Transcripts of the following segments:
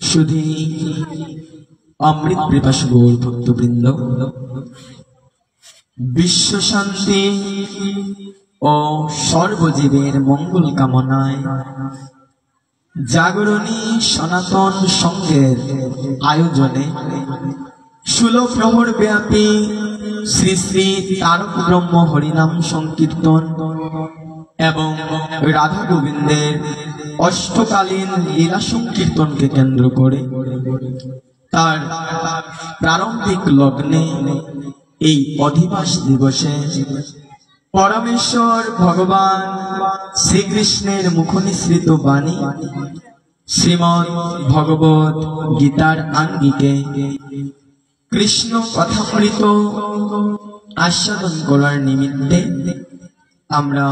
শুধু অমৃত পিপাসু গৌর ভক্তবৃন্দ, বিশ্ব শান্তি ও সর্বজীবের মঙ্গল কামনায় জাগরণী সনাতন সংঘের আয়োজনে 16 প্রহর ব্যাপী শ্রী শ্রী তারক ব্রহ্ম হরিনাম সংকীর্তন এবং রাধা গোবিন্দের অষ্টকালীন লীলা সংকীর্তনকে কেন্দ্র করে তার প্রারম্ভিক লগ্নে এই অধিবাস দিবসে পরমেশ্বর ভগবান শ্রীকৃষ্ণের মুখনিসৃত বাণী শ্রীমদ্ ভগবত গীতার আঙ্গিকে কৃষ্ণ কথামৃত আস্বাদন করার নিমিত্তে আমরা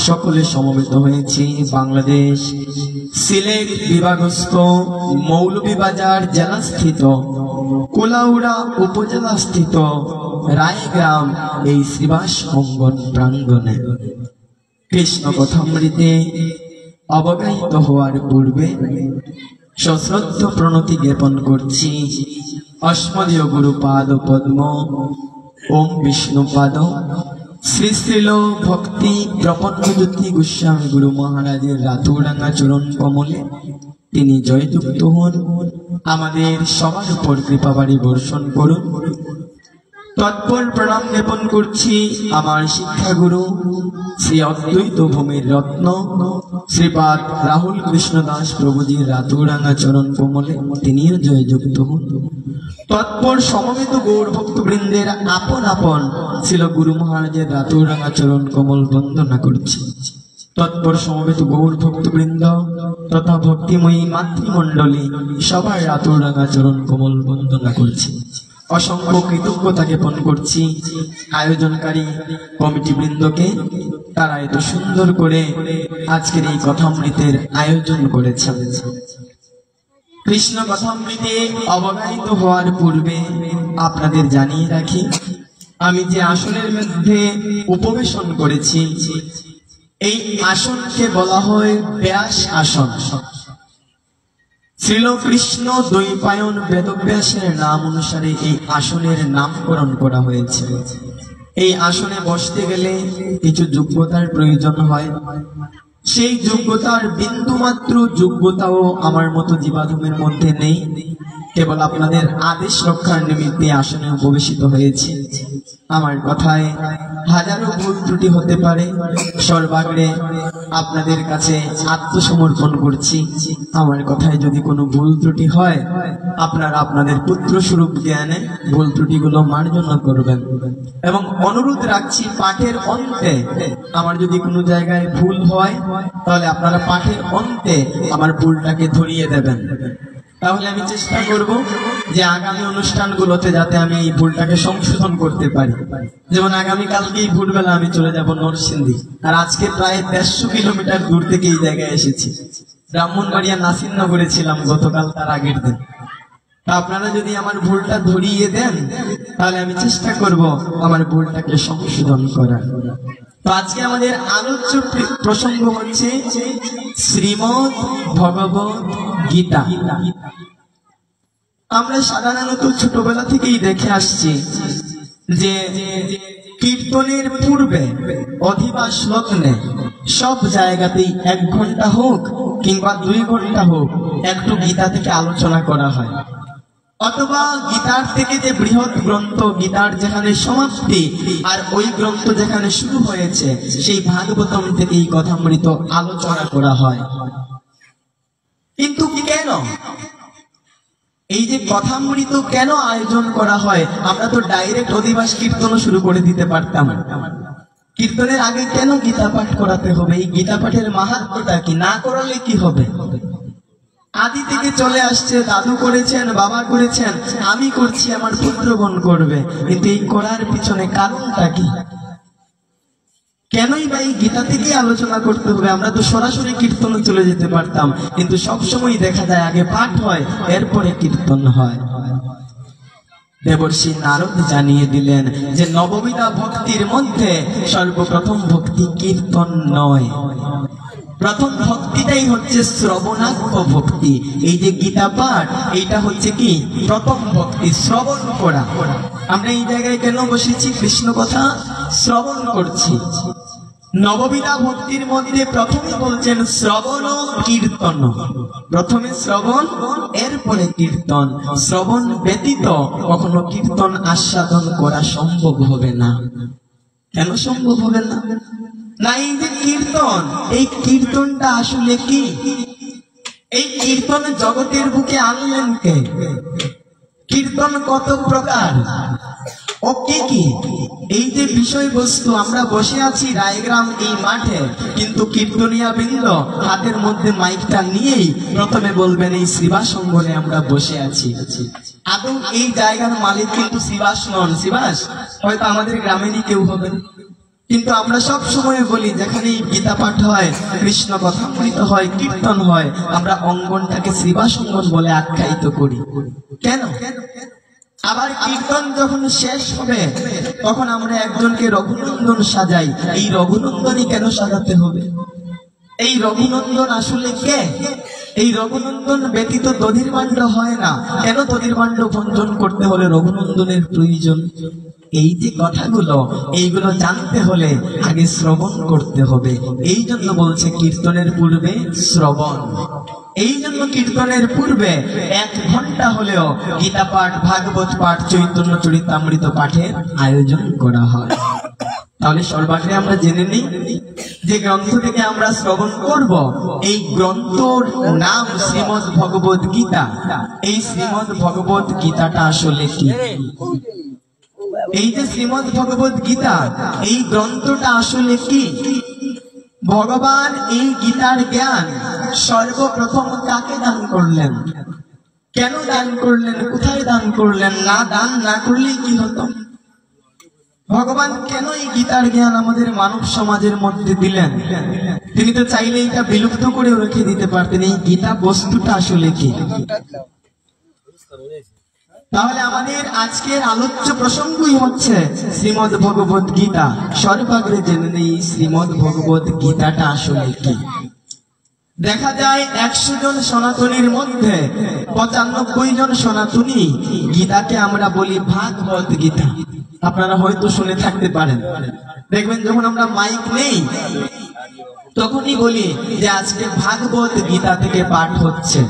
সকলে সমবেত হয়েছি বাংলাদেশ সিলেট বিভাগস্থ মৌলভীবাজার জেলাস্থিত কুলাউড়া উপজেলা স্থিত রায়গ্রাম এই শ্রীবাস অঙ্গন প্রাঙ্গণে। কৃষ্ণ কথামৃতে অবগাহিত হওয়ার পূর্বে সশ্রদ্ধ প্রণতি জ্ঞাপন করছি অস্মদীয় গুরুপাদ পদ্ম ওম বিষ্ণুপাদ শ্রী শ্রীল ভক্তি প্রপন্নজ্যোতি গোস্বামী গুরু মহারাজের রাতুরাঙ্গা চরণ কমলে তিনি জয়যুক্ত হন, আমাদের সবার উপর কৃপাবাড়ি বর্ষণ করুন। তৎপর প্রণাম জ্ঞাপন করছি আমার শিক্ষাগুরু শ্রী অদ্বৈত ভূমির রত্ন শ্রীপাদ রাহুল কৃষ্ণ দাস প্রভুজির রাতুরাঙ্গা চরণ কমলে তিনিও জয়যুক্ত হন। তৎপর সমবেত গৌর ভক্তবৃন্দের আপন আপন ছিল গুরু মহারাজের রাতুরাঙ্গা চরণ কমল বন্দনা করছি। তৎপর সমবেত গৌর ভক্তবৃন্দ তথা ভক্তিময়ী মাতৃমণ্ডলী সবার রাতুরাঙ্গা চরণ কমল বন্দনা করছি। অসংখ্য কৃতজ্ঞতা জ্ঞাপন করছি আয়োজনকারী কমিটি বৃন্দকে, তারা এত সুন্দর করে আজকের এই কথামৃতের আয়োজন করেছেন। কৃষ্ণ কথামৃতে অবগাহিত হওয়ার পূর্বে আপনাদের জানিয়ে রাখি, আমি যে আসনের মধ্যে উপবেশন করেছি এই আসনকে বলা হয় ব্যাস আসন। শ্রীলকৃষ্ণ দ্বৈপায়ন বেদব্যাসের নাম অনুসারে এই আসনের নামকরণ করা হয়েছে। এই আসনে বসতে গেলে কিছু যোগ্যতার প্রয়োজন হয়, সেই যোগ্যতার বিন্দুমাত্র যোগ্যতাও আমার মতো জীবাধুমের মধ্যে নেই। কেবল আপনাদের আদেশ রক্ষার নিমিত্তে আসনে উপবেশিত হয়েছি। আমার কথায় হাজারো ভুল ত্রুটি হতে পারে, সর্বাগ্রে আপনাদের কাছে আত্মসমর্পণ করছি। আমার কথায় যদি কোনো ভুল ত্রুটি হয়, আপনারা আপনাদের পুত্র স্বরূপ জ্ঞানে ভুল ত্রুটিগুলো মার্জনা করবেন। এবং অনুরোধ রাখছি, পাঠের অন্তে আমার যদি কোনো জায়গায় ভুল হয় তাহলে আপনারা পাঠের অন্তে আমার ভুলটাকে ধরিয়ে দেবেন। তাহলে আমি চেষ্টা করব যে আগামী অনুষ্ঠানগুলোতে যাতে আমি এই ভুলটাকে সংশোধন করতে পারি। যেমন আগামীকালকেই ভোরবেলা আমি চলে যাব নরসিংদী, আর আজকে প্রায় 150 কিলোমিটার দূর থেকে এই জায়গায় এসেছি। ব্রাহ্মণবাড়িয়া নাসিরনগরে ছিলাম গতকাল, তার আগের দিন। তা আপনারা যদি আমার ভুলটা ধরিয়ে দেন তাহলে আমি চেষ্টা করব আমার ভুলটাকে সংশোধন করার। তো আজকে আমাদের আলোচ্য প্রসঙ্গ হচ্ছে শ্রীমদ্ ভগবত গীতা। আমরা সাধারণত ছোটবেলা থেকেই দেখে আসছি যে কীর্তনের পূর্বে অধিবাস লগ্নে সব জায়গাতেই 1 ঘন্টা হোক কিংবা 2 ঘন্টা হোক একটু গীতা থেকে আলোচনা করা হয়, অথবা গীতার থেকে যে বৃহৎ গ্রন্থ গীতার যেখানে সমাপ্তি আর ওই গ্রন্থ যেখানে শুরু হয়েছে সেই ভাগবতম থেকে এই কথামৃত আলোচনা করা হয়। কিন্তু কেন এই যে কথামৃত কেন আয়োজন করা হয়? আমরা তো ডাইরেক্ট অধিবাস কীর্তন শুরু করে দিতে পারতাম। কীর্তনের আগে কেন গীতা পাঠ করাতে হবে? এই গীতা পাঠের মাহাত্ম্যটা কি? না করালে কি হবে? আদি থেকে চলে আসছে, দাদু করেছেন, বাবা করেছেন, আমি করছি, আমার পুত্রগণ করবে। কিন্তু এই করার পিছনে কারণটা কি? কেনই বা এই গীতা থেকে আলোচনা করতে হবে? আমরা তো সরাসরি কীর্তনে চলে যেতে পারতাম, কিন্তু সবসময় দেখা যায় আগে পাঠ হয় এরপরে কীর্তন হয়। দেবর্ষি নারদ জানিয়ে দিলেন যে নববিধা ভক্তির মধ্যে সর্বপ্রথম ভক্তি কীর্তন নয়। প্রথম ভক্তিটাই হচ্ছে শ্রবণাত্ম ভক্তি। এই যে গীতা পাঠ, এইটা হচ্ছে কি প্রথম ভক্তি, শ্রবণ করা। আমরা এই জায়গায় কেন বসেছি? কৃষ্ণ কথা শ্রবণ করছি। নববিধা ভক্তির মধ্যে প্রথমে বলছেন শ্রবণ কীর্তন। প্রথমে শ্রবণ, এরপরে কীর্তন। শ্রবণ ব্যতীত কখনো কীর্তন আস্বাদন করা সম্ভব হবে না। কেন সম্ভব হবে না? না, এই যে কীর্তন, এই কীর্তনটা আসলে কি? এই কীর্তন জগতের বুকে আনলেন কে? কীর্তন কত প্রকার ও কি কি? এই যে বিষয়বস্তু, আমরা বসে আছি রায়গ্রাম এই মাঠে, কিন্তু কীর্তনিয়া বৃন্দ হাতের মধ্যে মাইকটা নিয়েই প্রথমে বলবেন এই শ্রীবাস অঙ্গনে আমরা বসে আছি। আদৌ এই জায়গার মালিক কিন্তু শ্রীবাস নন। শ্রীবাস হয়তো আমাদের গ্রামেরই কেউ হবেন, কিন্তু আমরা সব সময় বলি যেখানে গীতা পাঠ হয়, কৃষ্ণ কথামৃত হয়, কীর্তন হয়, আমরা অঙ্গনটাকে শ্রীবাস অঙ্গন বলে আখ্যায়িত করি। কেন? আবার কীর্তন যখন শেষ হবে তখন আমরা একজনকে রঘুনন্দন সাজাই। এই রঘুনন্দনই কেন সাজাতে হবে? এই রঘুনন্দন আসলে কে? এই রঘুনন্দন ব্যতীত দধির্মাণ্ড হয় না। কেন দধির্মাণ্ড ভঞ্জন করতে হলে রঘুনন্দনের প্রয়োজন? এই যে কথাগুলো, এইগুলো জানতে হলে আগে শ্রবণ করতে হবে। এই জন্য বলছে কীর্তনের পূর্বে শ্রবণ। এই জন্য কীর্তনের পূর্বে 1 ঘন্টা হলেও গীতা পাঠ, ভাগবত পাঠ, চৈতন্য চরিতামৃত পাঠের আয়োজন করা হয়। তাহলে সর্বাগ্রে আমরা জেনে নিই যে গ্রন্থ থেকে আমরা শ্রবণ করব, এই গ্রন্থর নাম শ্রীমদ্ ভগবত গীতা। এই শ্রীমদ্ ভগবত গীতাটা আসলে কি? এই যে শ্রীমদ্ ভগবত গীতা, এই গ্রন্থটা আসলে কি? ভগবান এই গীতার জ্ঞান সর্বপ্রথম কাকে দান করলেন? কেন দান করলেন? কোথায় দান করলেন? না দান না করলেই কি হতো? ভগবান কেন এই গীতার জ্ঞান আমাদের মানব সমাজের মধ্যে দিলেন? তিনি তো চাইলে এটা বিলুপ্ত করে রেখে দিতে পারতেন। এই গীতা বস্তুটা আসলে কি? তাহলে আমাদের আজকের আলোচ্য প্রসঙ্গই হচ্ছে শ্রীমদ্ ভগবত গীতা। সর্বাগ্রে জেনে নেই শ্রীমদ্ ভগবত গীতাটা আসলে কি। দেখা যায় 100 জন সনাতনীর মধ্যে 95 জন সনাতনী গীতাকে আমরা বলি ভাগবত গীতা। আপনারা হয়তো শুনে থাকতে পারেন। দেখবেন যখন আমরা মাইক নেই তখনই বলি যে আজকে ভাগবত গীতা থেকে পাঠ হচ্ছে।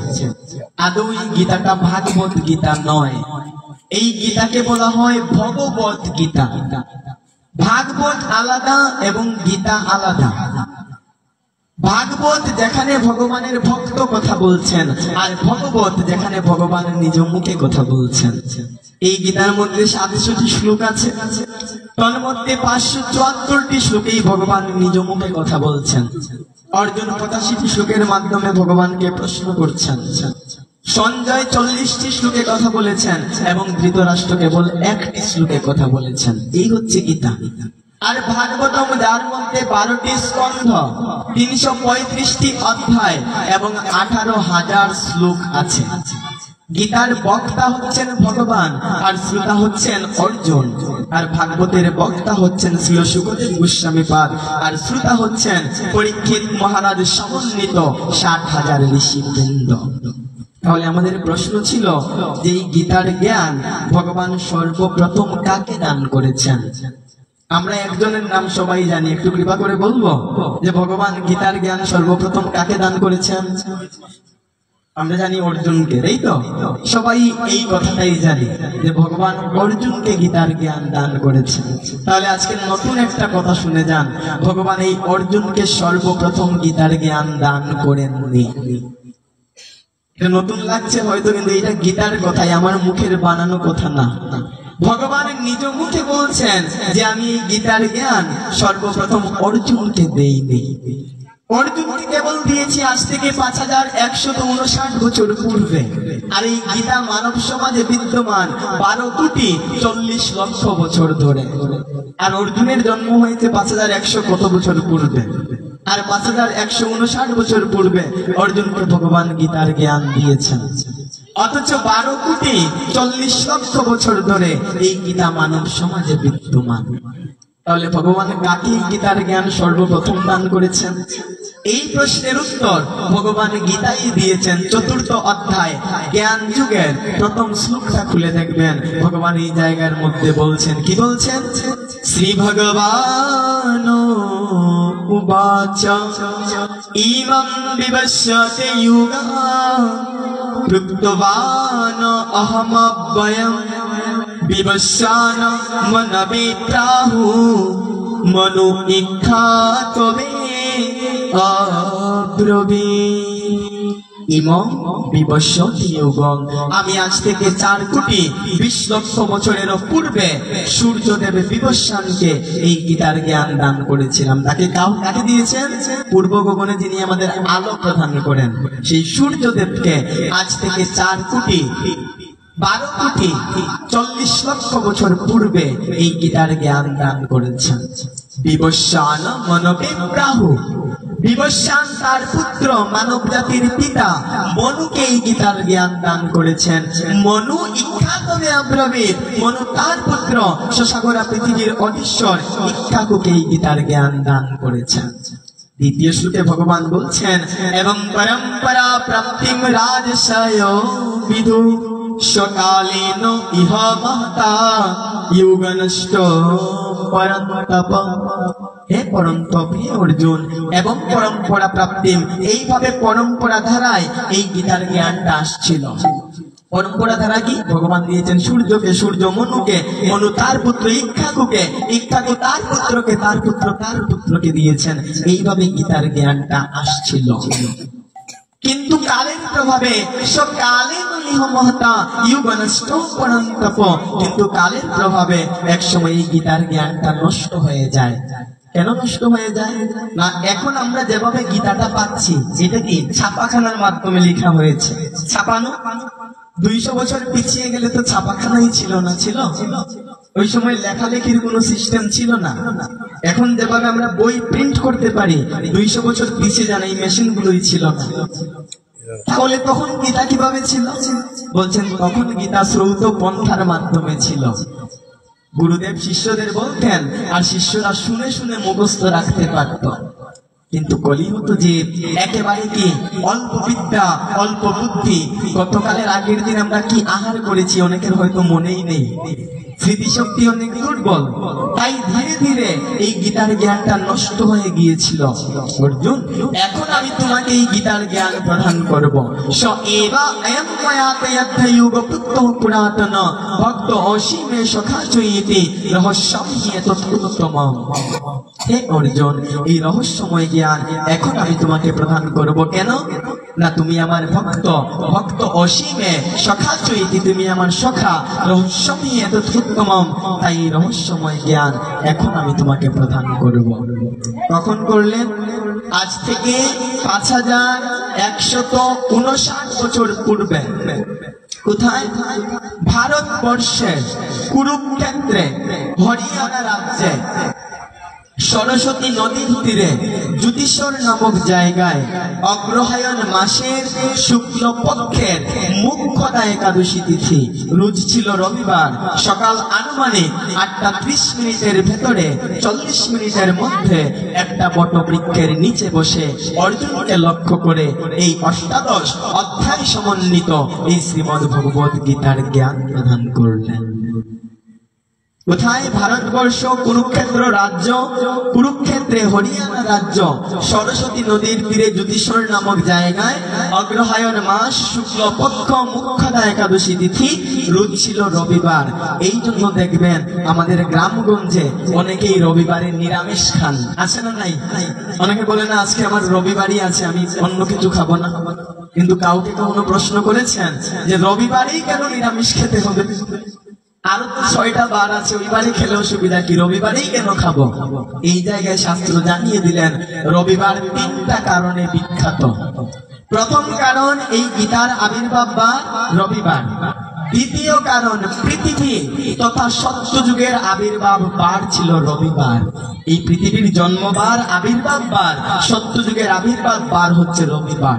আদৌ এই গীতাটা ভাগবত গীতা নয়। এই গীতাকে বলা হয় ভগবত গীতা। ভাগবত আলাদা এবং গীতা আলাদা। ভাগবত যেখানে ভগবানের ভক্ত কথা বলছেন, আর ভগবত যেখানে ভগবানের নিজ মুখে কথা বলছেন। এই গীতার মধ্যে 700টি শ্লোক আছে, তার মধ্যে 574টি শ্লোকেই ভগবান নিজ মুখে কথা বলছেন। অর্জুন 85টি শ্লোকের মাধ্যমে ভগবানকে প্রশ্ন করছেন। সঞ্জয় 40টি শ্লোকে কথা বলেছেন এবং ধৃতরাষ্ট্র কেবল 1টি শ্লোকে কথা বলেছেন। এই হচ্ছে গীতা। আর ভাগবতম, যার মধ্যে 12টি স্কন্ধ, 335টি অধ্যায় এবং 18,000 শ্লোক আছে। গীতার বক্তা হচ্ছেন ভগবান আর শ্রোতা হচ্ছেন অর্জুন। আর ভাগবতের বক্তা হচ্ছেন শ্রী শুকদেব গোস্বামী পাদ, আর শ্রোতা হচ্ছেন পরীক্ষিত মহারাজ সমন্বিত 60,000 ঋষিবৃন্দ। তাহলে আমাদের প্রশ্ন ছিল যে এই গীতার জ্ঞান ভগবান সর্বপ্রথম কাকে দান করেছেন? আমরা একজনের নাম সবাই জানি, একটু কৃপা করে বলবো যে ভগবান গীতার জ্ঞান সর্বপ্রথম কাকে দান করেছেন? আমরা জানি অর্জুনকে, তাই তো? সবাই এই কথাটাই জানি যে ভগবান অর্জুনকে গীতার জ্ঞান দান করেছেন। তাহলে আজকে নতুন একটা কথা শুনে যান, ভগবান এই অর্জুনকে সর্বপ্রথম গীতার জ্ঞান দান করেননি। এটা নতুন লাগছে হয়তো, কিন্তু এটা গীতার কথাই, আমার মুখের বানানো কথা না। ভগবান নিজ মুখে বলছেন যে আমি এই গীতার জ্ঞান সর্বপ্রথম অর্জুনকে দেইনি। অর্জুনকে কেবল দিয়েছি আজ থেকে 5159 বছর পূর্বে। আর এই গীতা মানব সমাজে বিদ্যমান 12 কোটি 40 লক্ষ বছর ধরে। আর অর্জুনের জন্ম হয়েছে 5100 কত বছর পূর্বে। আর 5159 বছর পূর্বে অর্জুনকে ভগবান গীতার জ্ঞান দিয়েছেন। অথচ 12 কোটি 40 লক্ষ বছর ধরে এই গীতা মানব সমাজে বিদ্যমান। তাহলে ভগবান কাকে গীতার জ্ঞান সর্বপ্রথম দান করেছেন? এই প্রশ্নের উত্তর ভগবান গীতায় দিয়েছেন। 4th অধ্যায় জ্ঞান যুগের প্রথম শ্লোকটা খুলে দেখবেন, ভগবান এই জায়গার মধ্যে বলছেন, কি বলছেন? শ্রী ভগবান উবাচ ইমং বিবস্যতে যুগা কৃতবান অহমব্যয়ম বিবস্যান মনবে প্রাহু মনু ইক্ষাতবে আমি আজ থেকে 4 কোটি 20 লক্ষ বছরের পূর্বে সূর্যদেব বিবস্বানকে এই গীতার জ্ঞান দান করেছিলাম। তাকে কাকে দিয়েছেন? পূর্ব গগনে যিনি আমাদের আলো প্রদান করেন, সেই সূর্যদেবকে আজ থেকে 4 কোটি 12 কোটি 40 লক্ষ বছর পূর্বে এই গীতার জ্ঞান দান করেছেন। বিবস্বান মনবে প্রাহু, বিবস্বান তার পুত্র মানব জাতির পিতা মনুকে এই গীতার জ্ঞান দান করেছেন। মনু ইক্ষাকবে অব্রবীত, মনু তার পুত্র শশাগরা পৃথিবীর অধীশ্বর ইক্ষাকুকে এই গীতার জ্ঞান দান করেছেন। দ্বিতীয় শ্লোকে ভগবান বলছেন, এবং পরম্পরা প্রাপ্তিম রাজশয় বিদু সকালেন ইহ মহতা যুগনষ্ট পরন্তপ। হে পরন্তপ, হে অর্জুন, এবং পরম্পরা প্রাপ্তিম, এইভাবে পরম্পরা ধারায় এই গীতার জ্ঞানটা আসছিল। পরম্পরা ধারা কি? ভগবান দিয়েছেন সূর্যকে, সূর্য মনুকে, মনু তার পুত্র ইক্ষাকুকে, ইক্ষাকু তার পুত্রকে, তার পুত্র তার পুত্রকে দিয়েছেন। এইভাবে গীতার জ্ঞানটা আসছিল। কিন্তু কালের প্রভাবে কিন্তু কালের প্রভাবে একসময় এই গীতার জ্ঞানটা নষ্ট হয়ে যায়। কেন নষ্ট হয়ে যায়? না, এখন আমরা যেভাবে গীতাটা পাচ্ছি, এটা কি ছাপাখানার মাধ্যমে লেখা হয়েছে। ছাপানো 200 বছর পিছিয়ে গেলে তো ছাপাখানাই ছিল না, ছিল? ওই সময় লেখালেখির কোনো সিস্টেম ছিল না। এখন যেভাবে আমরা বই প্রিন্ট করতে পারি, 200 বছর পিছিয়ে যান এই মেশিন গুলোই ছিল না। তাহলে তখন গীতা কিভাবে ছিল? বলছেন তখন গীতা শ্রৌত পন্থার মাধ্যমে ছিল। গুরুদেব শিষ্যদের বলতেন, আর শিষ্যরা শুনে শুনে মুখস্থ রাখতে পারত। কিন্তু কলি হতো যে একেবারে কি অল্প বিদ্যা অল্প বুদ্ধি। গতকালের আগের দিন আমরা কি আহার করেছি অনেকের হয়তো মনেই নেই, স্মৃতিশক্তি অনেক দুর্বল। তাই ধীরে ধীরে এই গীতার জ্ঞানটা নষ্ট হয়ে গিয়েছিল। অর্জুন, এখন আমি তোমাকে এই গীতার জ্ঞান প্রদান করব। স এবা অয়ং ময়াতে অধ্যয়ুগ পুত্তঃ পুরাতন ভক্ত অসীমে সখা চৈতি রহস্যম হিয়তোত্তমম। হে অর্জুন, এই রহস্যময় জ্ঞান এখন আমি তোমাকে প্রদান করব। কেন? না, তুমি আমার ভক্ত, ভক্ত অসীমে সখা চৈতি, তুমি আমার সখা, রহস্যম হিয়তোত্তমম। তাই রহস্যময় জ্ঞান এখন আমি তোমাকে প্রদান করব। কখন করলেন? আজ থেকে 5159 বছর পূর্বে। কোথায়? ভারতবর্ষের কুরুক্ষেত্রে হরিয়ানা রাজ্যে সরস্বতী নদীর তীরে জ্যোতিষর নামক জায়গায় অগ্রহায়ণ মাসের শুক্ল পক্ষের মুখ্যদা একাদশী তিথি, রোজ ছিল রবিবার। সকাল আনুমানিক 8:30 ভেতরে 40 মিনিটের মধ্যে একটা বটবৃক্ষের নিচে বসে অর্জুনকে লক্ষ্য করে এই 18 অধ্যায় সমন্বিত এই শ্রীমদ্ ভগবত গীতার জ্ঞান প্রদান করলেন। কোথায়? ভারতবর্ষ কুরুক্ষেত্র রাজ্য, কুরুক্ষেত্রে হরিয়ানা রাজ্য সরস্বতী নদীর তীরে জ্যোতিষর নামক জায়গায় অগ্রহায়ণ মাস শুক্ল পক্ষ মুখ্যদা একাদশী তিথি, রোজ ছিল রবিবার। এই জন্য দেখবেন আমাদের গ্রামগঞ্জে অনেকেই রবিবারে নিরামিষ খান। আছে না নাই? অনেকে বলে না আজকে আমার রবিবারই আছে, আমি অন্য কিছু খাবো না। কিন্তু কাউকে কখনো প্রশ্ন করেছেন যে রবিবারেই কেন নিরামিষ খেতে হবে? আরো তো 6টা বার আছে, ওই বারে খেলেও সুবিধা কি, রবিবারেই কেন খাবো? এই জায়গায় শাস্ত্র জানিয়ে দিলেন রবিবার 3টা কারণে বিখ্যাত। প্রথম কারণ, এই গীতার আবির্ভাব বার রবিবার। দ্বিতীয় কারণ, পৃথিবী তথা সত্যযুগের আবির্ভাব বার ছিল রবিবার। এই পৃথিবীর জন্মবার, আবির্ভাব বার, সত্যযুগের আবির্ভাব বার হচ্ছে রবিবার।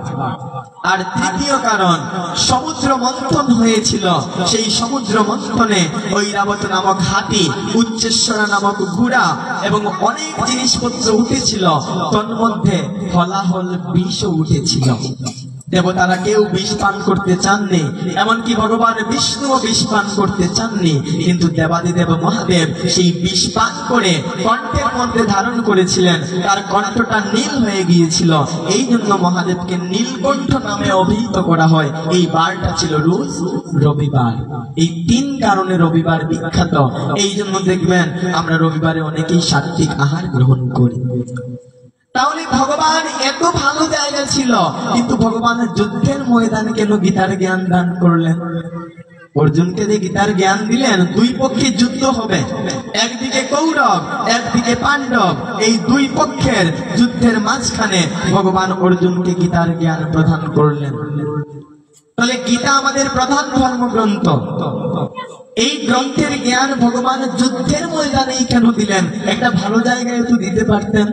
আর তৃতীয় কারণ, সমুদ্র মন্থন হয়েছিল। সেই সমুদ্র মন্থনে ঐরাবত নামক হাতি, উচ্চেশ্বরা নামক ঘোড়া এবং অনেক জিনিসপত্র উঠেছিল, তন্মধ্যে হলাহল বিষও উঠেছিল। দেবতারা কেউ বিষ পান করতে চাননি, এমনকি ভগবান বিষ্ণুও বিষ পান করতে চাননি, কিন্তু দেবাদিদেব মহাদেব সেই বিষ পান করে কণ্ঠের মধ্যে ধারণ করেছিলেন। তার কণ্ঠটা নীল হয়ে গিয়েছিল, এই জন্য মহাদেবকে নীলকণ্ঠ নামে অভিহিত করা হয়। এই বারটা ছিল রোজ রবিবার। এই তিন কারণে রবিবার বিখ্যাত। এই জন্য দেখবেন আমরা রবিবারে অনেকেই সাত্বিক আহার গ্রহণ করি। তাহলে ভগবান এত ভালো জায়গা ছিল, কিন্তু ভগবানের যুদ্ধের ময়দানে কেন গীতার জ্ঞান দান করলেন? অর্জুনকে যে গীতার জ্ঞান দিলেন, দুই পক্ষে যুদ্ধ হবে, একদিকে কৌরব একদিকে পাণ্ডব, এই দুই পক্ষের যুদ্ধের মাঝখানে ভগবান অর্জুনকে গীতার জ্ঞান প্রদান করলেন। তাহলে গীতা আমাদের প্রধান ধর্মগ্রন্থ। এই গ্রন্থের জ্ঞান ভগবান যুদ্ধের ময়দানেই কেন দিলেন? একটা ভালো জায়গায় তো দিতে পারতেন।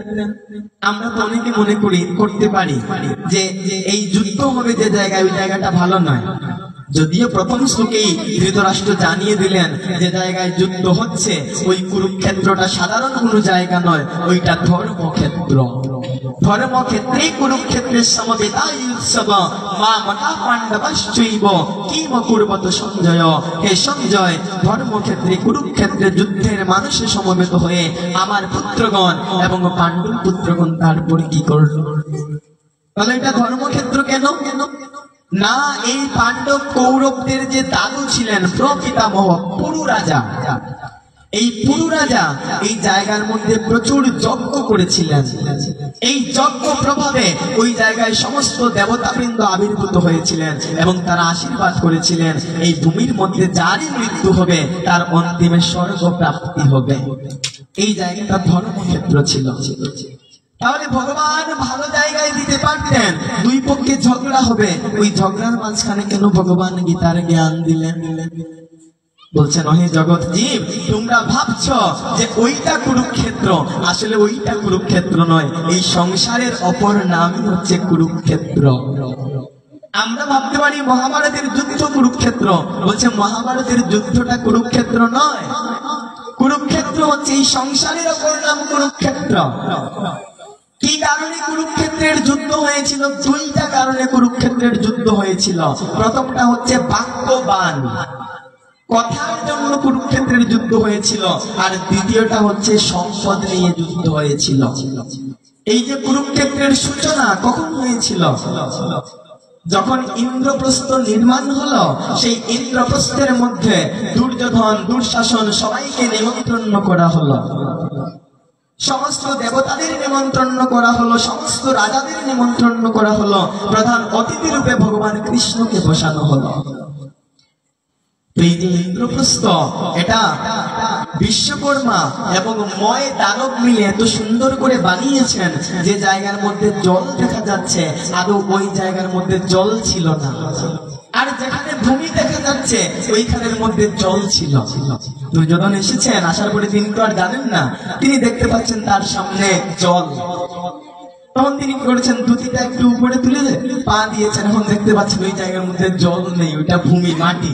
আমরা তো অনেকে মনে করি, করতে পারি যে এই যুদ্ধ হবে যে জায়গায়, ওই জায়গাটা ভালো নয়। যদিও প্রথম শ্লোকেই ধৃতরাষ্ট্র জানিয়ে দিলেন যে জায়গায় যুদ্ধ হচ্ছে ওই কুরুক্ষেত্রটা সাধারণ কোনো জায়গা নয়, ওইটা ধর্মক্ষেত্র। ধর্মক্ষেত্রে কুরুক্ষেত্রের সমবেতায় উৎসব মা মতা পাণ্ডবাশ্চৈব কিম কুর্বত সঞ্জয়। হে সঞ্জয়, ধর্মক্ষেত্রে কুরুক্ষেত্রে যুদ্ধের মানুষে সমবেত হয়ে আমার পুত্রগণ এবং পাণ্ডব পুত্রগণ তারপরে কি করল? তাহলে এটা ধর্মক্ষেত্র কেন? না, এই পাণ্ডব কৌরবদের যে দাদু ছিলেন প্রপিতামহ পুরু রাজা, এই পুরু রাজা এই জায়গার মধ্যে প্রচুর যজ্ঞ করেছিলেন। এই যজ্ঞ প্রভাবে ওই জায়গায় সমস্ত দেবতাবৃন্দ আবির্ভূত হয়েছিলেন এবং তারা আশীর্বাদ করেছিলেন এই ভূমির মধ্যে যারই মৃত্যু হবে তার অন্তিমে স্বর্গ প্রাপ্তি হবে। এই জায়গাটা ধর্মক্ষেত্র ছিল। তাহলে ভগবান ভালো জায়গায় দিতে পারতেন, দুই পক্ষে ঝগড়া হবে, ওই ঝগড়ার মাঝখানে কেন ভগবান গীতার জ্ঞান দিলেন? বলছেন, হে জগৎ জীব, তোমরা ভাবছো যে ওইটা কুরুক্ষেত্র, আসলে ওইটা কুরুক্ষেত্র নয়। এই সংসারের অপর নামই হচ্ছে কুরুক্ষেত্র। আমরা ভাবতে পারি মহাভারতের যুদ্ধ কুরুক্ষেত্র, বলছে মহাভারতের যুদ্ধটা কুরুক্ষেত্র নয়। কুরুক্ষেত্র হচ্ছে এই সংসারের অপর নাম কুরুক্ষেত্র। কি কারণে কুরুক্ষেত্রের যুদ্ধ হয়েছিল? দুইটা কারণে কুরুক্ষেত্রের যুদ্ধ হয়েছিল। প্রথমটা হচ্ছে বাক্যবান, কথার জন্য কুরুক্ষেত্রের যুদ্ধ হয়েছিল, আর দ্বিতীয়টা হচ্ছে সম্পদ নিয়ে যুদ্ধ হয়েছিল। এই যে কুরুক্ষেত্রের সূচনা কখন হয়েছিল? যখন ইন্দ্রপ্রস্থ নির্মাণ হলো, সেই ইন্দ্রপ্রস্থের মধ্যে দুর্যোধন, দুঃশাসন সবাইকে নিমন্ত্রণ করা হলো, সমস্ত দেবতাদের নিমন্ত্রণ করা হলো, সমস্ত রাজাদের নিমন্ত্রণ করা হলো, প্রধান অতিথি রূপে ভগবান কৃষ্ণকে বসানো হলো। এই যে ইন্দ্রপ্রস্থ, এটা বিশ্বকর্মা এবং ময় দানব মিলে এত সুন্দর করে বানিয়েছেন যে জায়গার মধ্যে জল দেখা যাচ্ছে, আদৌ ওই জায়গার মধ্যে জল ছিল না। আর যেখানে ভূমি দেখা যাচ্ছে ওইখানের মধ্যে জল ছিল। দুর্যোধন এসেছেন, আসার পরে তিনি তো আর জানেন না, তিনি দেখতে পাচ্ছেন তার সামনে জল। তখন তিনি কি করেছেন, ধুতিটা একটু উপরে তুলে পা দিয়েছেন, এখন দেখতে পাচ্ছেন ওই জায়গার মধ্যে জল নেই, ওইটা ভূমি, মাটি।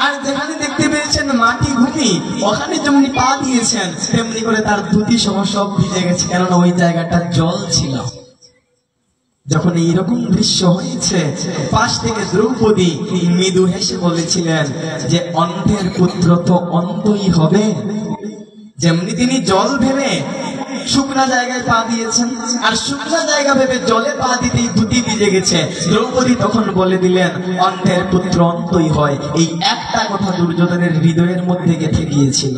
আর যেখানে দেখতে পেয়েছেন মাটি, ভূমি, ওখানে যেমন পা দিয়েছেন তেমনি করে তার ধুতি সহ সব ভিজে গেছে, কেননা ওই জায়গাটা জল ছিল। যখন এইরকম দৃশ্য হয়েছে, পাশ থেকে দ্রৌপদী মৃদু হেসে বলেছিলেন যে অন্ধের পুত্র তো অন্ধই হবে। যেমনি তিনি জল ভেবে শুকনা জায়গায় পা দিয়েছেন, আর শুকনা জায়গা ভেবে জলে পা দিতেই ধুতি ভিজে গেছে। দ্রৌপদী তখন বলে দিলেন অন্ধের পুত্র অন্তই হয়। এই একটা কথা দুর্যোধনের হৃদয়ের মধ্যে গেঁথে গিয়েছিল,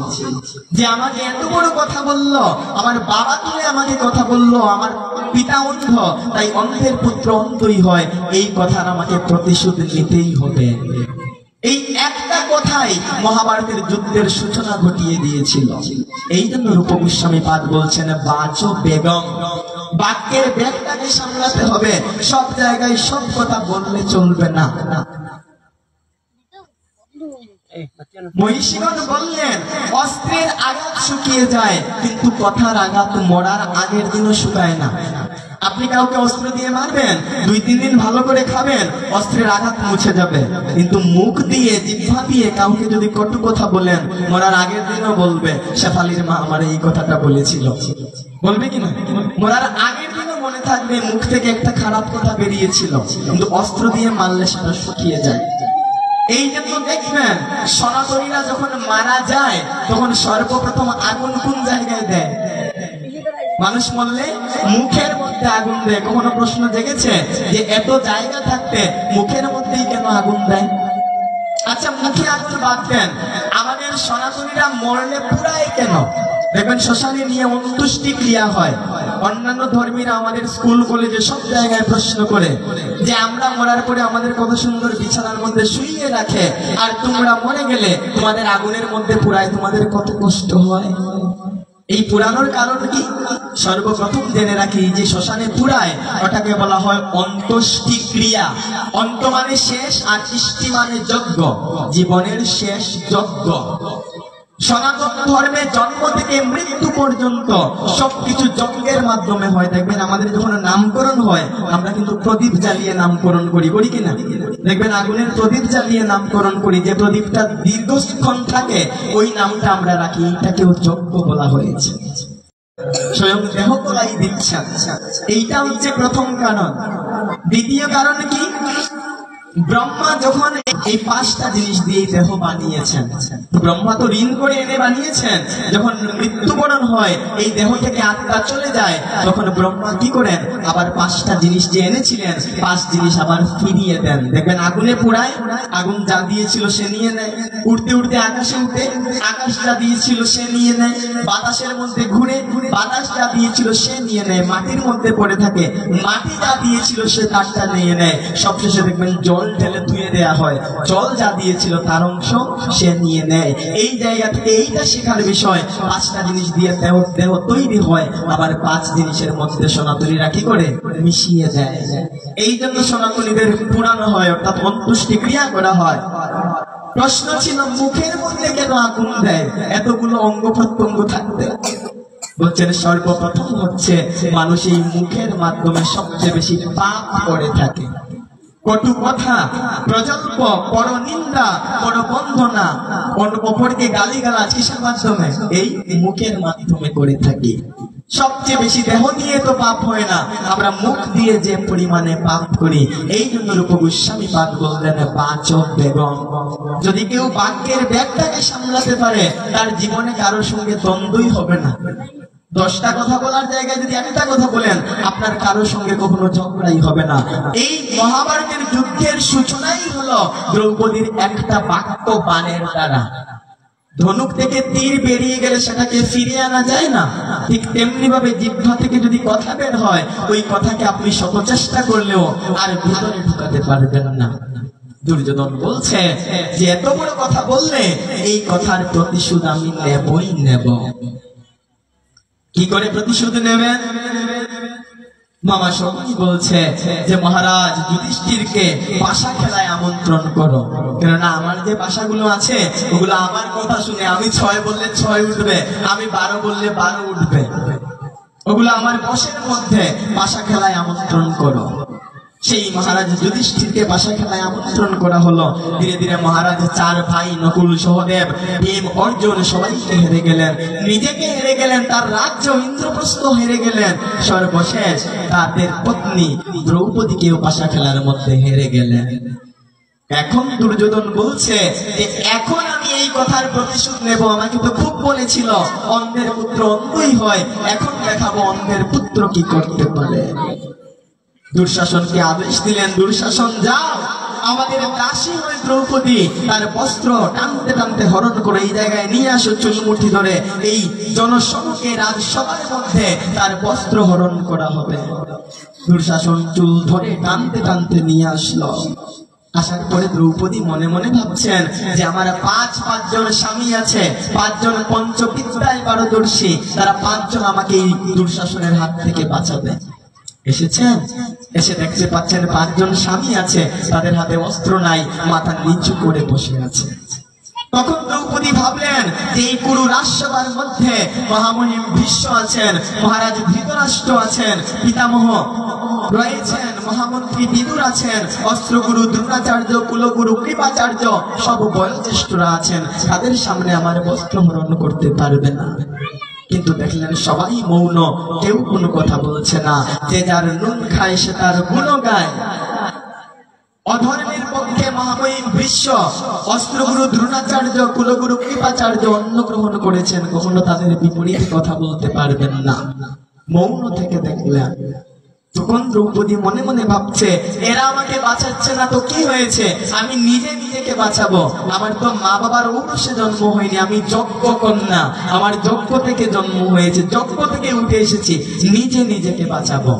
যে আমাকে এত বড় কথা বলল, আমার বাবা তুলে আমাকে কথা বলল, আমার পিতা অন্ধ, তাই অন্ধের পুত্র অন্তই হয়, এই কথার আমাকে প্রতিশোধ নিতেই হবে। এই একটা কথাই মহাভারতের যুদ্ধের সূচনা ঘটিয়ে দিয়েছিল। এই জন্য রূপ গোস্বামী পাদ বলছেন, বাচো বেগম, বাক্যের ব্যাগটাকে সামলাতে হবে, সব জায়গায় সব কথা বললে চলবে না। মহিষীগণ বললেন, অস্ত্রের আঘাত শুকিয়ে যায়, কিন্তু কথার আঘাত মরার আগের দিনও শুকায় না। আপনি কাউকে অস্ত্র দিয়ে মারবেন, 2-3 দিন ভালো করে খাবেন, অস্ত্রের আঘাত মুছে যাবে। কিন্তু মুখ দিয়ে, জিহ্বা দিয়ে কাউকে যদি কটু কথা বলেন, মরার আগের দিনও বলবে শেফালির মা আমার এই কথাটা বলেছিল, বলবে কিনা? মরার আগের দিনও মনে থাকবে মুখ থেকে একটা খারাপ কথা বেরিয়েছিল। কিন্তু অস্ত্র দিয়ে মারলে সেটা শুকিয়ে যায়। এই জন্য দেখবেন সনাতনীরা যখন মারা যায় তখন সর্বপ্রথম আগুন কোন জায়গায় দেয়? মানুষ মরলে মুখের মধ্যে আগুন দেয়। কখনো প্রশ্ন জেগেছে যে এত জায়গা থাকতে মুখের মধ্যেই কেন আগুন দেয়? আচ্ছা, মুখে আগুন বাদ দেন, আমাদের সনাতনীরা মরলে পুরাই কেন? দেখবেন শ্মশানে নিয়ে অন্ত্যেষ্টি ক্রিয়া হয়। অন্যান্য ধর্মীরা আমাদের স্কুল কলেজে সব জায়গায় প্রশ্ন করে যে আমরা মরার পরে আমাদের কত সুন্দর বিছানার মধ্যে শুইয়ে রাখে, আর তোমরা মরে গেলে তোমাদের আগুনের মধ্যে পুরায়, তোমাদের কত কষ্ট হয়। এই পুরানোর কারণ কি? সর্বপ্রথম জেনে রাখি যে শ্মশানে পুরায়, ওটাকে বলা হয় অন্ত্যেষ্টি ক্রিয়া। অন্ত মানে শেষ, আর ইষ্টি মানে যজ্ঞ, জীবনের শেষ যজ্ঞ। সনাতন ধর্মে জন্ম থেকে মৃত্যু পর্যন্ত সবকিছু যজ্ঞের মাধ্যমে হয়। দেখবেন আমাদের যখন নামকরণ হয় আমরা কিন্তু প্রদীপ জ্বালিয়ে নামকরণ করি, করি কিনা? দেখবেন আগুনের প্রদীপ জ্বালিয়ে নামকরণ করি, যে প্রদীপটা দীর্ঘক্ষণ থাকে ওই নামটা আমরা রাখি, এটাকেও যজ্ঞ বলা হয়েছে। স্বয়ং দেহ তোলাই দিচ্ছা, এইটা হচ্ছে প্রথম কারণ। দ্বিতীয় কারণ কি? ব্রহ্মা যখন এই 5টা জিনিস দিয়ে দেহ বানিয়েছেন, ব্রহ্মা তো ঋণ করে এনে বানিয়েছেন। যখন মৃত্যুবরণ হয়, এই দেহ থেকে আত্মা চলে যায়, তখন ব্রহ্মা কি করেন? আবার 5টা জিনিস যে এনেছিলেন, 5 জিনিস আবার ফিরিয়ে দেন। দেখবেন আগুনে পুড়ায়, আগুন যা দিয়েছিল সে নিয়ে নেয়। উঠতে উঠতে আকাশে উঠে, আকাশ যা দিয়েছিল সে নিয়ে নেয়। বাতাসের মধ্যে ঘুরে, বাতাস যা দিয়েছিল সে নিয়ে নেয়। মাটির মধ্যে পড়ে থাকে, মাটি যা দিয়েছিল সে তারটা নিয়ে নেয়। সবশেষে দেখবেন জল ঢেলে ধুয়ে দেয়া হয়, জল যা দিয়েছিল তার অংশ সে নিয়ে নেয়। এই জায়গা থেকে এইটা শেখার বিষয়, 5টা জিনিস দিয়ে দেহ তৈরি হয়, আবার 5 জিনিসের মধ্যে সনাতনীরা কি করে? মিশিয়ে দেয়। এই জন্য সনাতনীদের পুরানো হয়, অর্থাৎ অন্ত্যেষ্টি ক্রিয়া করা হয়। প্রশ্ন ছিল মুখের মধ্যে কেন আগুন দেয় এতগুলো অঙ্গ প্রত্যঙ্গ থাকতে? বলছেন সর্বপ্রথম হচ্ছে মানুষ এই মুখের মাধ্যমে সবচেয়ে বেশি পাপ করে থাকে। কটু কথা, প্রজল্প, পরনিন্দা, পরবন্ধনা, অপরকে গালিগালাজ কিসের মাধ্যমে? এই মুখের মাধ্যমে করে থাকি। সবচেয়ে বেশি দেহ দিয়ে তো পাপ হয় না, আমরা মুখ দিয়ে যে পরিমাণে পাপ করি। এই জন্য রূপ গোস্বামী পাক বললেন বাচক বেগম। যদি কেউ বাক্যের ব্যাগটাকে সামলাতে পারে, তার জীবনে কারোর সঙ্গে দ্বন্দ্বই হবে না। 10টা কথা বলার জায়গায় যদি একটা কথা বলেন, আপনার কারোর সঙ্গে কখনো ঝগড়াই হবে না। এই মহাভারতের যুদ্ধের সূচনাই হলো দ্রৌপদীর একটা বাক্য বাণের দ্বারা। ধনুক থেকে তীর বেরিয়ে গেলে সেটাকে ফিরিয়ে আনা যায় না, ঠিক তেমনি ভাবে জিহ্বা থেকে যদি কথা বের হয়, ওই কথাকে আপনি শত চেষ্টা করলেও আর ভিতরে ঢুকাতে পারবেন না। দুর্যোধন বলছে যে এত বড় কথা বললে এই কথার প্রতিশোধ আমি নেবই নেব। কি করে প্রতিশোধ নেবেন? মামা শকুনি বলছে যে মহারাজ যুধিষ্ঠিরকে পাশা খেলায় আমন্ত্রণ করো, কেননা আমার যে পাশাগুলো আছে ওগুলো আমার কথা শুনে আমি 6 বললে 6 উঠবে, আমি 12 বললে 12 উঠবে, ওগুলো আমার বশের মধ্যে, পাশা খেলায় আমন্ত্রণ করো। সেই মহারাজ যুধিষ্ঠিরকে পাশা খেলায় আমন্ত্রণ করা হলো। ধীরে ধীরে মহারাজ 4 ভাই নকুল, সহদেব, ভীম, অর্জুন সবাইকে হেরে গেলেন, নিজেকে হেরে গেলেন, তার রাজ্য ইন্দ্রপ্রস্থ হেরে গেলেন, সর্বশেষ তাদের পত্নী দ্রৌপদীকেও পাশা খেলার মধ্যে হেরে গেলেন। এখন দুর্যোধন বলছে যে এখন আমি এই কথার প্রতিশোধ নেব। আমাকে তো খুব বলেছিল অন্ধের পুত্র অন্ধই হয়, এখন দেখাবো অন্ধের পুত্র কি করতে পারে। দুঃশাসনকে আদেশ দিলেন, দুঃশাসন যাও, আমাদের দাসী হয়ে দ্রৌপদী তার বস্ত্র টানতে টানতে হরণ করে এই জায়গায় নিয়ে আসো, চুলমুঠি ধরে এই জনসমুখে রাজসভার মধ্যে তার বস্ত্র হরণ করা হবে। দুঃশাসন চুল ধরে টানতে টানতে নিয়ে আসলো। আসার পরে দ্রৌপদী মনে মনে ভাবছেন যে আমার 5 জন স্বামী আছে, 5 জন পঞ্চবিদ্যায় পারদর্শী, তারা 5 জন আমাকে এই দুঃশাসনের হাত থেকে বাঁচাবে। এসেছেন, এসে দেখতে পাচ্ছেন 5 জন স্বামী আছে, তাদের হাতে অস্ত্র নাই, মাথা নিচু করে বসে আছে। তখন দ্রৌপদী দ্রৌপদী ভাবলেন যে এই কুরু রাজসভার মধ্যে মহামহিম ভীষ্ম আছেন, মহারাজ ধৃতরাষ্ট্র আছেন, পিতামহ রয়েছেন, মহামন্ত্রী বিদুর আছেন, অস্ত্রগুরু দ্রোণাচার্য, কুলগুরু কৃপাচার্য, সব বয়োজ্যেষ্ঠরা আছেন, তাদের সামনে আমার বস্ত্র হরণ করতে পারবে না। কিন্তু দেখলেন সবাই মৌন, কেউ কোনো কথা বলছে না। যে যার নুন খায় সে তার গুণ গায়। অধর্মের পক্ষে মহামহিম ভীষ্ম, অস্ত্রগুরু দ্রোণাচার্য, কুলগুরু কৃপাচার্য অন্ন গ্রহণ করেছেন, কখনো তাদের বিপরীতে কথা বলতে পারবেন না। মৌন থেকে দেখলেন। তখন দ্রৌপদী মনে মনে ভাবছে, এরা আমাকে বাঁচাচ্ছে না তো কি হয়েছে, আমি নিজে নিজেকে বাঁচাবো। আমার তো মা বাবার ঔরসে জন্ম হয়নি, আমি যজ্ঞ কন্যা, আমার যজ্ঞ থেকে জন্ম হয়েছে, যজ্ঞ থেকে উঠে এসেছি, নিজে নিজেকে বাঁচাবো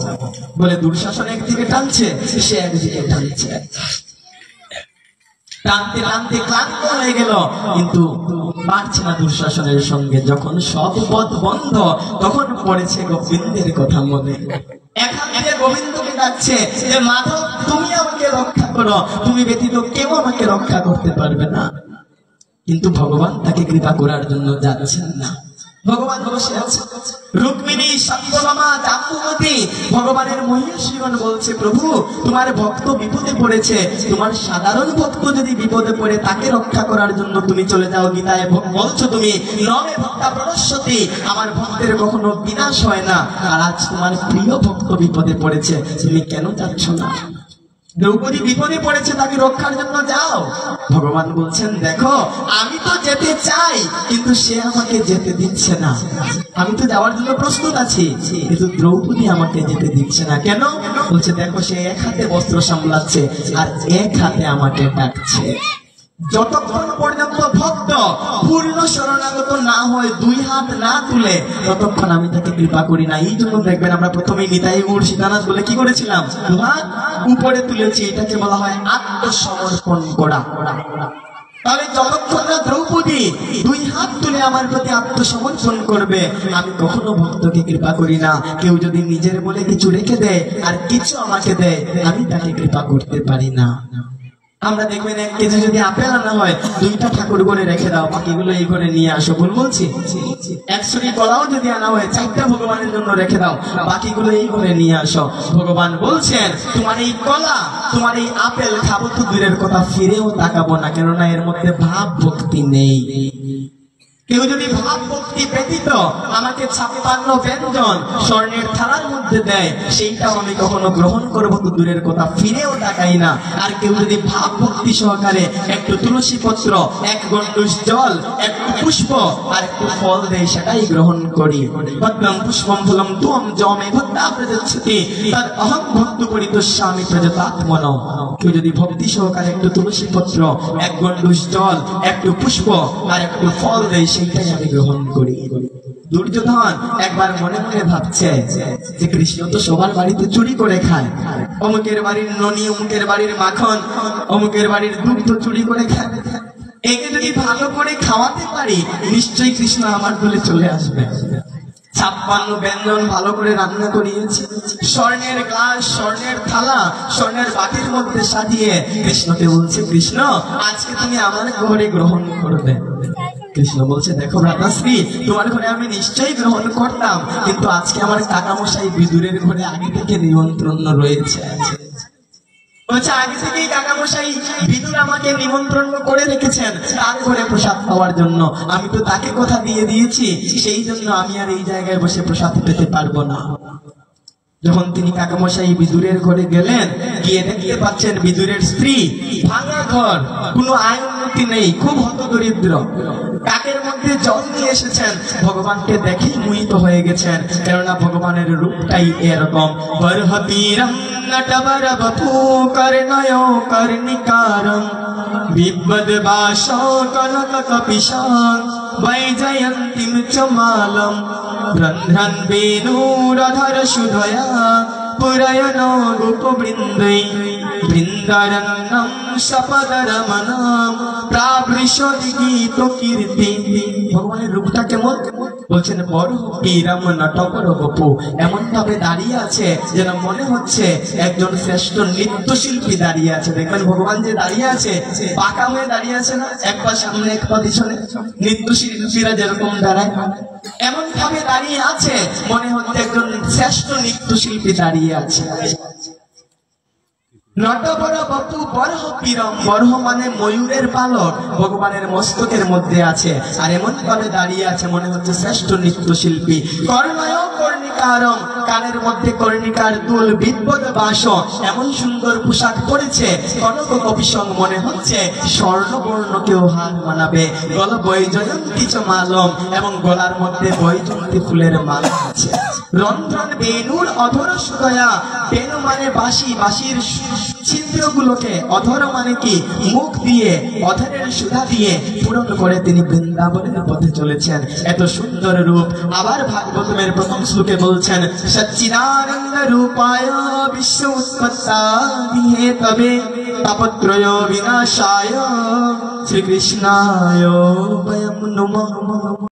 বলে দুঃশাসন একদিকে টানছে, সে একদিকে টানছে। টানতে টানতে ক্লান্ত হয়ে গেল, কিন্তু পারছে না দুঃশাসনের সঙ্গে। যখন সব পথ বন্ধ, তখন পড়েছে গোবিন্দের কথা মনে। এখান থেকে গোবিন্দকে ডাকছে যে মাধব, তুমি আমাকে রক্ষা করো, তুমি ব্যতীত কেউ আমাকে রক্ষা করতে পারবে না। কিন্তু ভগবান তাকে কৃপা করার জন্য যাচ্ছেন না। ভগবান বসে আছে। রুক্মিণী, সত্যভামা, জাম্বুবতী, ভগবানের মহিষীগণ বলছে, প্রভু তোমার ভক্ত বিপদে পড়েছে, তোমার সাধারণ ভক্ত যদি বিপদে পড়ে তাকে রক্ষা করার জন্য তুমি চলে যাও। গীতায় বলছো তুমি, নমে ভক্তা প্রণশ্যতি, আমার ভক্তের কখনো বিনাশ হয় না। আর আজ তোমার প্রিয় ভক্ত বিপদে পড়েছে, তুমি কেন যাচ্ছ না? দ্রৌপদী বিপদে পড়েছে, তাকে রক্ষার জন্য যাও। ভগবান বলছেন, দেখো আমি তো যেতে চাই, কিন্তু সে আমাকে যেতে দিচ্ছে না। আমি তো যাওয়ার জন্য প্রস্তুত আছি, কিন্তু দ্রৌপদী আমাকে যেতে দিচ্ছে না। কেন? বলছে, দেখো সে এক হাতে বস্ত্র সামলাচ্ছে আর এক হাতে আমাকে ডাকছে। যতক্ষণ পর্যন্ত ভক্ত পূর্ণ শরণাগত না হয়, দুই হাত না তুলে, ততক্ষণ আমি তাকে কৃপা করি না। এই জন্য দেখবেন আমরা প্রথমে নিতাই গৌর সীতানাথ বলে কি করেছিলাম, দু হাত উপরে তুলেছি, এটাকে বলা হয় আত্মসমর্পণ করা। তাহলে যতক্ষণ না দ্রৌপদী দুই হাত তুলে আমার প্রতি আত্মসমর্পণ করবে, আমি কখনো ভক্তকে কৃপা করি না। কেউ যদি নিজের বলে কিছু রেখে দেয় আর কিছু আমাকে দেয়, আমি তাকে কৃপা করতে পারি না। আমরা দেখবেন 1 কেজি যদি আপেল আনা হয়, 2টা ঠাকুর ঘরে রেখে দাও, বাকিগুলো এই ঘরে নিয়ে আসো। ভুল বলছি? 1 ছড়ি কলাও যদি আনা হয়, 4টা ভগবানের জন্য রেখে দাও, বাকিগুলো এই ঘরে নিয়ে আসো। ভগবান বলছেন, তোমার এই কলা, তোমার এই আপেল খাবো তো দূরের কথা, ফিরেও তাকাবো না, কেননা এর মধ্যে ভাব ভক্তি নেই। কেউ যদি ভাব ভক্তি ব্যতীত আমাকে 56 ব্যঞ্জন স্বর্ণের থালার মধ্যে দেয়, সেইটাও আমি কখনো গ্রহণ করবো তো দূরের কথা, ফিরেও তাকাই না। আর কেউ যদি ভাব ভক্তি সহকারে একটু তুলসী পত্র, 1 গণ্ডূষ জল, একটু পুষ্প আর একটু ফল দেয়, সেটাই গ্রহণ করি। পদ্মং পুষ্পম ফুলম ত্বম যমে ভক্তা প্রযচ্ছতি তদ অহং ভক্তু পরিতোষ্যামি প্রযতাত্মনঃ। কেউ যদি ভক্তি সহকারে একটু তুলসী পত্র, 1 গণ্ডূষ জল, একটু পুষ্প আর একটু ফল দেয়, সেইটাই আমি গ্রহণ করি। দুর্যোধন একবার মনে মনে ভাবছে যে কৃষ্ণ তো সবার বাড়িতে চুরি করে খায়, অমুকের বাড়ির ননি, অমুকের বাড়ির মাখন, অমুকের বাড়ির দুধ চুরি করে খায়, একে যদি ভালো করে খাওয়াতে পারি, নিশ্চয়ই কৃষ্ণ আমার দলে চলে আসবে। 56 ব্যঞ্জন ভালো করে রান্না করিয়েছে, স্বর্ণের গ্লাস, স্বর্ণের থালা, স্বর্ণের বাটির মধ্যে সাজিয়ে কৃষ্ণকে বলছে, কৃষ্ণ আজকে তুমি আমার ঘরে গ্রহণ করবে। কৃষ্ণ বলছে, দেখো ভ্রাতাশ্রী, তোমার ঘরে আমি নিশ্চয়ই গ্রহণ করতাম, কিন্তু আজকে আমার কাকামশাই বিদুরের ঘরে আগে থেকে নিমন্ত্রণ রয়েছে। বলছে, আগে থেকেই কাকামশাই বিদুর আমাকে নিমন্ত্রণ করে রেখেছেন তার ঘরে প্রসাদ পাওয়ার জন্য। আমি তো তাকে কথা দিয়ে দিয়েছি, সেই জন্য আমি আর এই জায়গায় বসে প্রসাদ পেতে পারবো না। যখন তিনি কাকামশাই বিদুরের ঘরে গেলেন, গিয়ে দেখতে পাচ্ছেন বিদুরের স্ত্রী, ভাঙা ঘর, কোনো আয় উন্নতি নেই, খুব হতদরিদ্র। কাকের মধ্যে জল নিয়ে এসেছেন, ভগবানকে দেখে মোহিত হয়ে গেছেন, কেননা ভগবানের রূপটাই এরকম। বরহবীরম নটবর বপু কর্ণয় কর্ণিকারম বিবদ বাস কনক কপিশান বৈজয়ন্তীম চ মালম রন্ধ্রন বেণুরধর সুধয়া পুরায়ণ গোপবৃন্দৈ বৃন্দারণ্যম সপদরমণম প্রাবৃশদ গীত কীর্তি। ভগবানের রূপটা কেমন বলছেন, বড় বীরম নটবর বপু, এমন ভাবে দাঁড়িয়ে আছে যেন মনে হচ্ছে একজন শ্রেষ্ঠ নৃত্যশিল্পী দাঁড়িয়ে আছে। দেখবেন ভগবান যে দাঁড়িয়ে আছে পাকা হয়ে দাঁড়িয়ে আছে না, এক পা সামনে এক পা পিছনে, নৃত্যশিল্পীরা যেরকম দাঁড়ায় এমন ভাবে দাঁড়িয়ে আছে, মনে হচ্ছে একজন শ্রেষ্ঠ নৃত্যশিল্পী দাঁড়িয়ে আছে। নটবর বপু বরহ বীরম, বরহ মানে ময়ূরের পালক, ভগবানের মস্তকের মধ্যে আছে আর এমন ভাবে দাঁড়িয়ে আছে মনে হচ্ছে শ্রেষ্ঠ নৃত্যশিল্পী। কর্ণয় কর্ণিকারম, কানের মধ্যে কর্ণিকার দুল, বিদ্বদ বাস, এমন সুন্দর পোশাক পরেছে। কনক কপিসং, মনে হচ্ছে স্বর্ণবর্ণ কেউ হার মানাবে। গল বৈজয়ন্তী চ মালম, এবং গলার মধ্যে বৈজয়ন্তী ফুলের মালা আছে। রন্ধ্রন বেণুর অধর সুদয়া, বেণু মানে বাঁশি, বাঁশির ছিদ্রগুলোকে, অধর মানে কি মুখ দিয়ে, অধরের সুধা দিয়ে পূরণ করে তিনি বৃন্দাবনের পথে চলেছেন। এত সুন্দর রূপ। আবার ভাগবতের প্রথম শ্লোকে বলছেন, সচ্চিদানন্দ রূপায় বিশ্ব উৎপত্তি হেতবে তাপত্রয় বিনাশায় শ্রীকৃষ্ণায় বয়ং নমঃ।